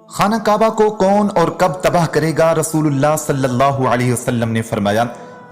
خانہ کعبہ کو کون اور کب تباہ کرے گا؟ رسول اللہ صلی اللہ علیہ وسلم نے فرمایا،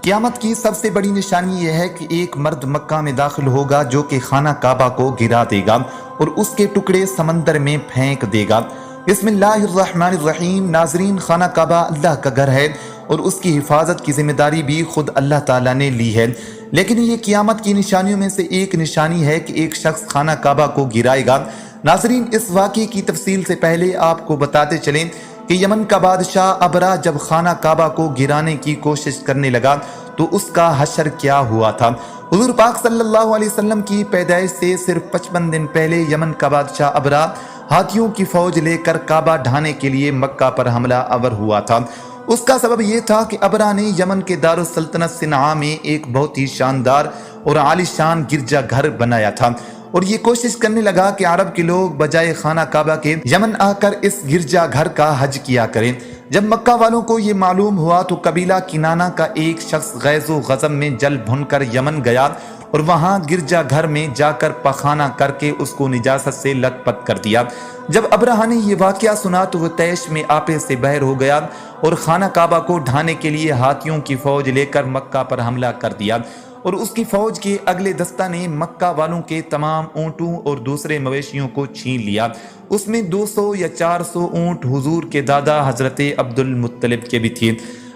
قیامت کی سب سے بڑی نشانی یہ ہے کہ ایک مرد مکہ میں داخل ہوگا جو کہ خانہ کعبہ کو گرا دے گا اور اس کے ٹکڑے سمندر میں پھینک دے گا۔ بسم اللہ الرحمن الرحیم۔ ناظرین، خانہ کعبہ اللہ کا گھر ہے اور اس کی حفاظت کی ذمہ داری بھی خود اللہ تعالیٰ نے لی ہے، لیکن یہ قیامت کی نشانیوں میں سے ایک نشانی ہے کہ ایک شخص خانہ کعبہ کو گرائے گا۔ ناظرین، اس واقعے کی تفصیل سے پہلے آپ کو بتاتے چلیں کہ یمن کا بادشاہ ابرہ جب خانہ کعبہ کو گرانے کی کوشش کرنے لگا تو اس کا حشر کیا ہوا تھا۔ حضور پاک صلی اللہ علیہ وسلم کی پیدائش سے صرف 55 دن پہلے یمن کا بادشاہ ابرہ ہاتھیوں کی فوج لے کر کعبہ ڈھانے کے لیے مکہ پر حملہ آور ہوا تھا۔ اس کا سبب یہ تھا کہ ابرہ نے یمن کے دارالسلطنت صنعاء میں ایک بہت ہی شاندار اور عالی شان گرجا گھر بنایا تھا اور یہ کوشش کرنے لگا کہ عرب کے لوگ بجائے خانہ کعبہ کے یمن آ کر اس گرجا گھر کا حج کیا کریں۔ جب مکہ والوں کو یہ معلوم ہوا تو قبیلہ کنانہ کا ایک شخص غیظ و غضب میں جل بھن کر یمن گیا اور وہاں گرجا گھر میں جا کر پخانہ کر کے اس کو نجاست سے لت پت کر دیا۔ جب ابرہ نے یہ واقعہ سنا تو وہ طیش میں آپے سے بہر ہو گیا اور خانہ کعبہ کو ڈھانے کے لیے ہاتھیوں کی فوج لے کر مکہ پر حملہ کر دیا اور اس کی فوج کے اگلے دستہ نے مکہ والوں کے تمام اونٹوں اور دوسرے مویشیوں کو چھین لیا۔ اس میں 200 یا 400 اونٹ حضور کے دادا حضرت عبد المطلب کے بھی تھے۔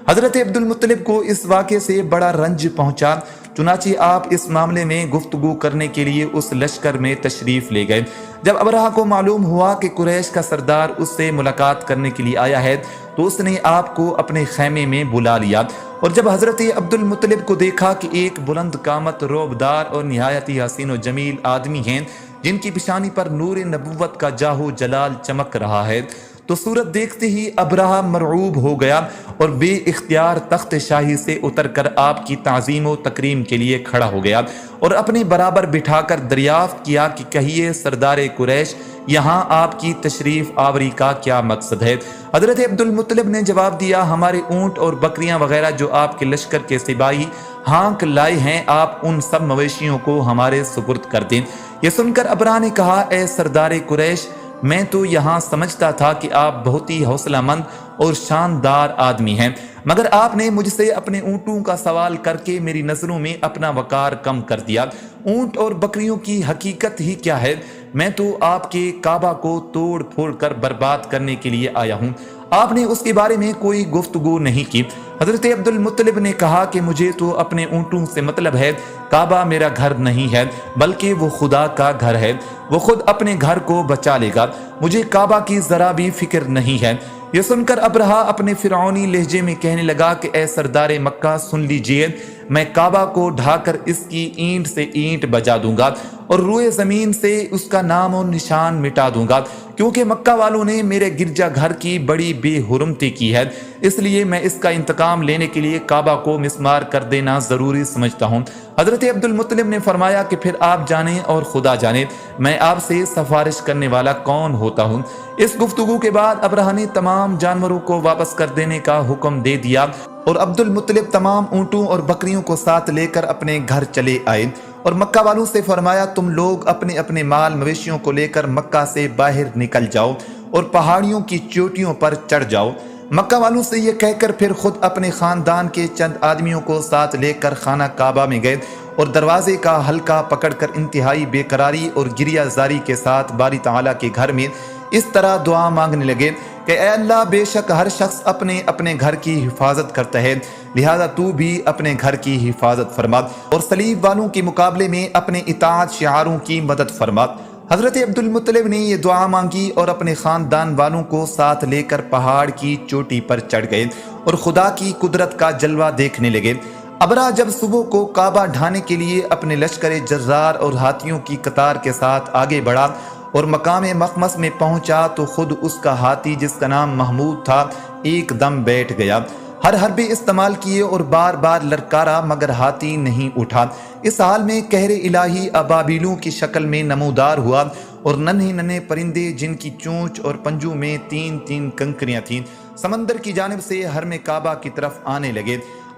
حضرت عبد المطلب کو اس واقعے سے بڑا رنج پہنچا، چنانچہ آپ اس معاملے میں گفتگو کرنے کے لیے اس لشکر میں تشریف لے گئے۔ جب ابرہ کو معلوم ہوا کہ قریش کا سردار اس سے ملاقات کرنے کے لیے آیا ہے تو اس نے آپ کو اپنے خیمے میں بلا لیا اور جب حضرت عبد المطلب کو دیکھا کہ ایک بلند قامت، روبدار اور نہایت ہی حسین و جمیل آدمی ہیں جن کی پیشانی پر نور نبوت کا جاہ و جلال چمک رہا ہے، تو صورت دیکھتے ہی ابرہ مرعوب ہو گیا اور بے اختیار تخت شاہی سے اتر کر آپ کی تعظیم و تکریم کے لیے کھڑا ہو گیا اور اپنے برابر بٹھا کر دریافت کیا کہ کہیے سردار قریش، یہاں آپ کی تشریف آوری کا کیا مقصد ہے؟ حضرت عبد المطلب نے جواب دیا، ہمارے اونٹ اور بکریاں وغیرہ جو آپ کے لشکر کے سپاہی ہانک لائے ہیں، آپ ان سب مویشیوں کو ہمارے سپرد کر دیں۔ یہ سن کر ابرہ نے کہا، اے سردار قریش، میں تو یہاں سمجھتا تھا کہ آپ بہت ہی حوصلہ مند اور شاندار آدمی ہیں، مگر آپ نے مجھ سے اپنے اونٹوں کا سوال کر کے میری نظروں میں اپنا وقار کم کر دیا۔ اونٹ اور بکریوں کی حقیقت ہی کیا ہے؟ میں تو آپ کے کعبہ کو توڑ پھوڑ کر برباد کرنے کے لیے آیا ہوں۔ آپ نے اس کے بارے میں کوئی گفتگو نہیں کی۔ حضرت عبد المطلب نے کہا کہ مجھے تو اپنے اونٹوں سے مطلب ہے، کعبہ میرا گھر نہیں ہے بلکہ وہ خدا کا گھر ہے، وہ خود اپنے گھر کو بچا لے گا، مجھے کعبہ کی ذرا بھی فکر نہیں ہے۔ یہ سن کر ابرہ اپنے فرعونی لہجے میں کہنے لگا کہ اے سردار مکہ، سن لیجئے، میں کعبہ کو ڈھا کر اس کی اینٹ سے اینٹ بجا دوں گا اور روئے زمین سے اس کا نام و نشان مٹا دوں گا، کیونکہ مکہ والوں نے میرے گرجا گھر کی بڑی بے حرمتی کی ہے، اس لیے میں اس کا انتقام لینے کے لیے کعبہ کو مسمار کر دینا ضروری سمجھتا ہوں۔ حضرت عبد المطلب نے فرمایا کہ پھر آپ جانیں اور خدا جانے میں آپ سے سفارش کرنے والا کون ہوتا ہوں۔ اس گفتگو کے بعد ابرہ نے تمام جانوروں کو واپس کر دینے کا حکم دے دیا اور عبد المطلب تمام اونٹوں اور بکریوں کو ساتھ لے کر اپنے گھر چلے آئے اور مکہ والوں سے فرمایا، تم لوگ اپنے اپنے مال مویشیوں کو لے کر مکہ سے باہر نکل جاؤ اور پہاڑیوں کی چوٹیوں پر چڑھ جاؤ۔ مکہ والوں سے یہ کہہ کر پھر خود اپنے خاندان کے چند آدمیوں کو ساتھ لے کر خانہ کعبہ میں گئے اور دروازے کا حلقہ پکڑ کر انتہائی بے قراری اور گریہ زاری کے ساتھ باری تعالیٰ کے گھر میں اس طرح دعا مانگنے لگے کہ اے اللہ، بے شک ہر شخص اپنے اپنے گھر کی حفاظت کرتا ہے، لہذا تو بھی اپنے گھر کی حفاظت فرما اور صلیب والوں کے مقابلے میں اپنے اطاعت شعاروں کی مدد فرما۔ حضرت عبد المطلب نے یہ دعا مانگی اور اپنے خاندان والوں کو ساتھ لے کر پہاڑ کی چوٹی پر چڑھ گئے اور خدا کی قدرت کا جلوہ دیکھنے لگے۔ ابرہ جب صبح کو کعبہ ڈھانے کے لیے اپنے لشکر جرار اور ہاتھیوں کی قطار کے ساتھ آگے بڑھا اور مقام مخمس میں پہنچا تو خود اس کا ہاتھی جس کا نام محمود تھا ایک دم بیٹھ گیا۔ ہر حربے استعمال کیے اور بار بار للکارا مگر ہاتھی نہیں اٹھا۔ اس حال میں قہر الہی ابابیلوں کی شکل میں نمودار ہوا اور ننھے ننھے پرندے جن کی چونچ اور پنجوں میں 3 کنکریاں تھیں سمندر کی جانب سے حرم کعبہ کی طرف آنے لگے۔